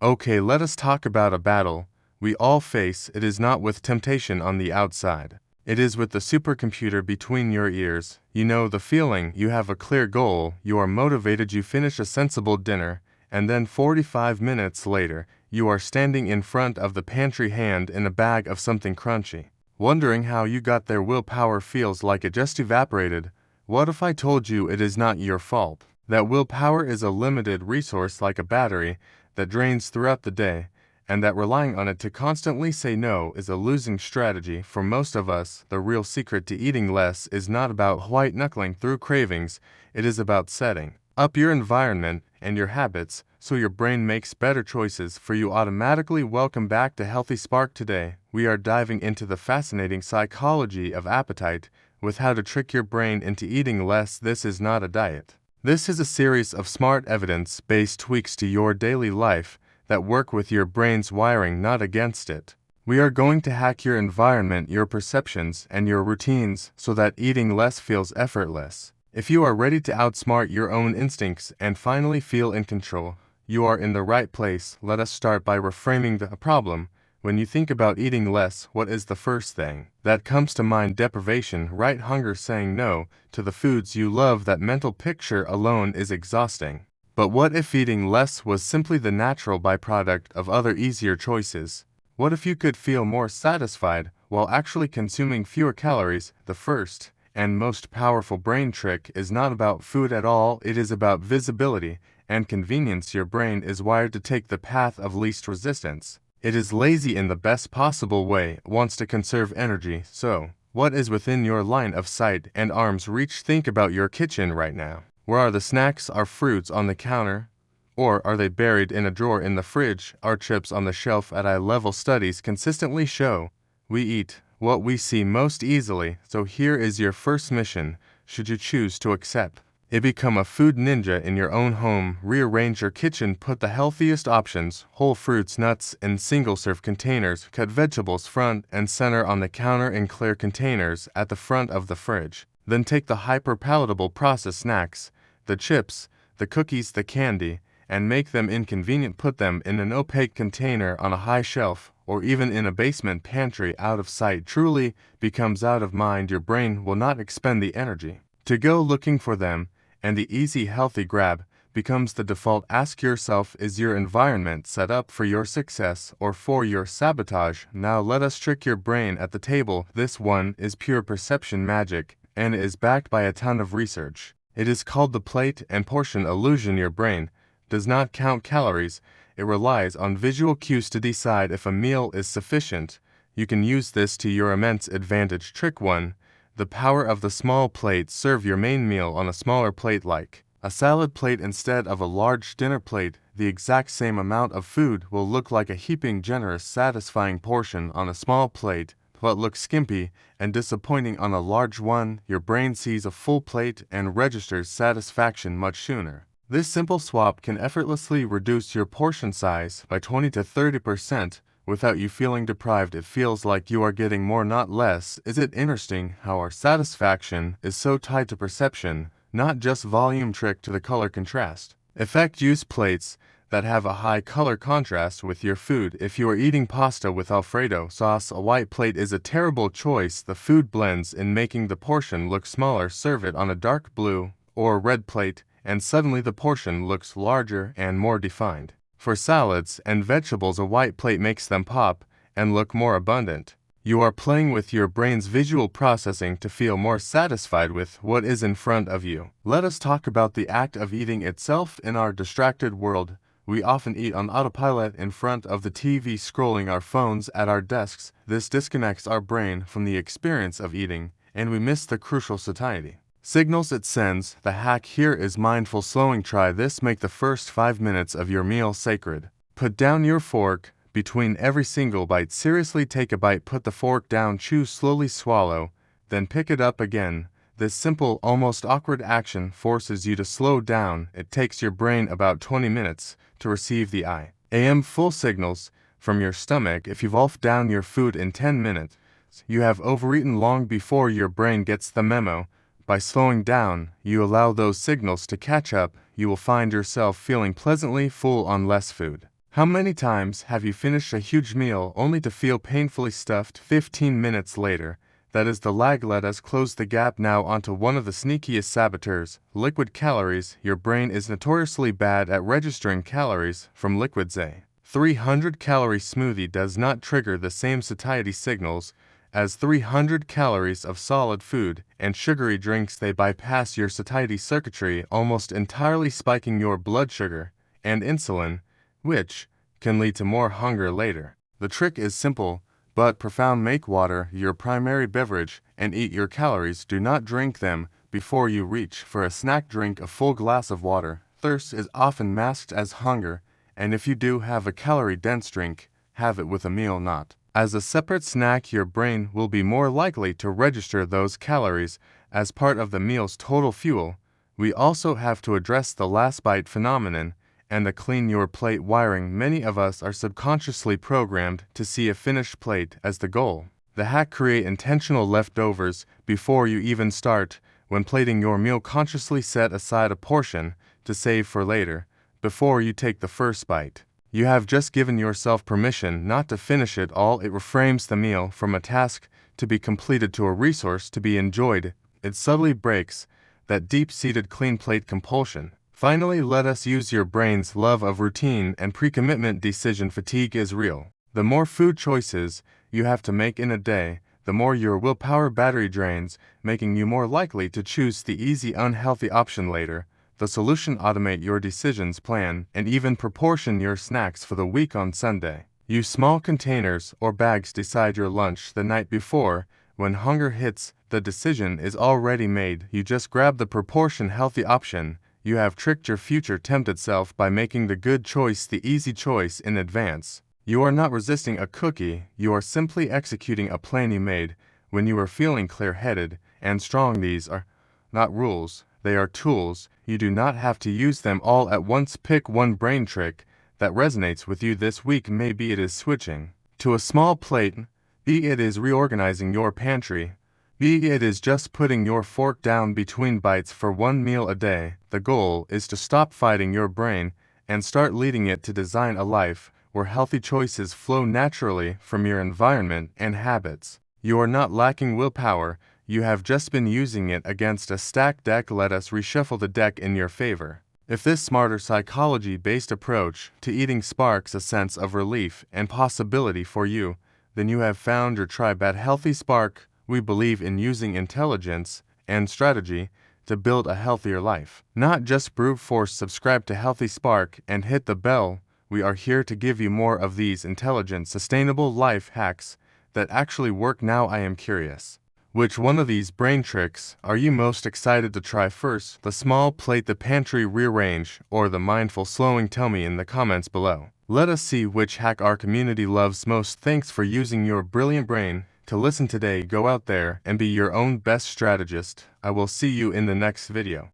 Okay, let us talk about a battle we all face. It is not with temptation on the outside. It is with the supercomputer between your ears. You know the feeling, you have a clear goal, you are motivated, you finish a sensible dinner, and then 45 minutes later, you are standing in front of the pantry hand in a bag of something crunchy. Wondering how you got there. Willpower feels like it just evaporated. What if I told you it is not your fault? That willpower is a limited resource like a battery that drains throughout the day, and that relying on it to constantly say no is a losing strategy for most of us. The real secret to eating less is not about white-knuckling through cravings, it is about setting up your environment and your habits so your brain makes better choices for you automatically. Welcome back to Healthy Spark. Today, we are diving into the fascinating psychology of appetite with how to trick your brain into eating less. This is not a diet. This is a series of smart evidence-based tweaks to your daily life that work with your brain's wiring, not against it. We are going to hack your environment, your perceptions, and your routines so that eating less feels effortless. If you are ready to outsmart your own instincts and finally feel in control, you are in the right place. Let us start by reframing the problem. When you think about eating less, what is the first thing that comes to mind? Deprivation, right? Hunger, saying no to the foods you love. That mental picture alone is exhausting. But what if eating less was simply the natural byproduct of other easier choices? What if you could feel more satisfied while actually consuming fewer calories? The first and most powerful brain trick is not about food at all, it is about visibility and convenience. Your brain is wired to take the path of least resistance. It is lazy in the best possible way, wants to conserve energy. So, what is within your line of sight and arm's reach? Think about your kitchen right now. Where are the snacks? Are fruits on the counter? Or are they buried in a drawer in the fridge? Are chips on the shelf? At eye level, studies consistently show we eat what we see most easily. So here is your first mission, should you choose to accept it. Become a food ninja in your own home. Rearrange your kitchen. Put the healthiest options, whole fruits, nuts, in single-serve containers. Cut vegetables front and center on the counter in clear containers at the front of the fridge. Then take the hyper-palatable processed snacks, the chips, the cookies, the candy, and make them inconvenient. Put them in an opaque container on a high shelf, or even in a basement pantry. Out of sight truly becomes out of mind. Your brain will not expend the energy to go looking for them, and the easy, healthy grab becomes the default. Ask yourself, is your environment set up for your success or for your sabotage? Now let us trick your brain at the table. This one is pure perception magic, and is backed by a ton of research. It is called the plate and portion illusion. Your brain does not count calories, it relies on visual cues to decide if a meal is sufficient. You can use this to your immense advantage. Trick 1. The power of the small plate. Serve your main meal on a smaller plate, like a salad plate instead of a large dinner plate. The exact same amount of food will look like a heaping, generous, satisfying portion on a small plate, but looks skimpy and disappointing on a large one. Your brain sees a full plate and registers satisfaction much sooner. This simple swap can effortlessly reduce your portion size by 20 to 30% without you feeling deprived. It feels like you are getting more, not less. Is it interesting how our satisfaction is so tied to perception, not just volume? Trick to the color contrast effect. Use plates that have a high color contrast with your food. If you are eating pasta with Alfredo sauce, a white plate is a terrible choice. The food blends in, making the portion look smaller. Serve it on a dark blue or red plate, and suddenly the portion looks larger and more defined. For salads and vegetables, a white plate makes them pop and look more abundant. You are playing with your brain's visual processing to feel more satisfied with what is in front of you. Let us talk about the act of eating itself. In our distracted world, we often eat on autopilot in front of the TV, scrolling our phones at our desks. This disconnects our brain from the experience of eating, and we miss the crucial satiety signals it sends. The hack here is mindful slowing. Try this. Make the first 5 minutes of your meal sacred. Put down your fork between every single bite. Seriously, take a bite, put the fork down, chew slowly, swallow, then pick it up again. This simple, almost awkward action forces you to slow down. It takes your brain about 20 minutes to receive the I.am full signals from your stomach. If you've wolfed down your food in 10 minutes, you have overeaten long before your brain gets the memo. By slowing down, you allow those signals to catch up. You will find yourself feeling pleasantly full on less food. How many times have you finished a huge meal only to feel painfully stuffed 15 minutes later? That is the lag. Let us close the gap now onto one of the sneakiest saboteurs, liquid calories. Your brain is notoriously bad at registering calories from liquids. A 300-calorie smoothie does not trigger the same satiety signals as 300 calories of solid food, and sugary drinks. They bypass your satiety circuitry almost entirely, spiking your blood sugar and insulin, which can lead to more hunger later. The trick is simple but profound. Make water your primary beverage and eat your calories. Do not drink them before you reach for a snack. Drink a full glass of water. Thirst is often masked as hunger, and if you do have a calorie-dense drink, have it with a meal, not as a separate snack. Your brain will be more likely to register those calories as part of the meal's total fuel. We also have to address the last bite phenomenon and the clean your plate wiring. Many of us are subconsciously programmed to see a finished plate as the goal. The hack: create intentional leftovers before you even start. When plating your meal, consciously set aside a portion to save for later. Before you take the first bite, you have just given yourself permission not to finish it all. It reframes the meal from a task to be completed to a resource to be enjoyed. It subtly breaks that deep-seated clean plate compulsion. Finally, let us use your brain's love of routine and pre-commitment. Decision fatigue is real. The more food choices you have to make in a day, the more your willpower battery drains, making you more likely to choose the easy, unhealthy option later. The solution: automate your decisions, plan, and even proportion your snacks for the week. On Sunday, use small containers or bags. Decide your lunch the night before. When hunger hits, the decision is already made. You just grab the proportion healthy option. You have tricked your future tempted self by making the good choice the easy choice in advance. You are not resisting a cookie, you are simply executing a plan you made when you were feeling clear-headed and strong. These are not rules, they are tools. You do not have to use them all at once. Pick one brain trick that resonates with you this week. Maybe it is switching to a small plate, maybe it is reorganizing your pantry, maybe it is just putting your fork down between bites for one meal a day. The goal is to stop fighting your brain and start leading it to design a life where healthy choices flow naturally from your environment and habits. You are not lacking willpower, you have just been using it against a stacked deck. Let us reshuffle the deck in your favor. If this smarter psychology-based approach to eating sparks a sense of relief and possibility for you, then you have found your tribe at Healthy Spark. We believe in using intelligence and strategy to build a healthier life, not just brute force. Subscribe to Healthy Spark and hit the bell. We are here to give you more of these intelligent, sustainable life hacks that actually work. Now I am curious, which one of these brain tricks are you most excited to try first? The small plate, the pantry rearrange, or the mindful slowing? Tell me in the comments below. Let us see which hack our community loves most. Thanks for using your brilliant brain to listen today. Go out there and be your own best strategist. I will see you in the next video.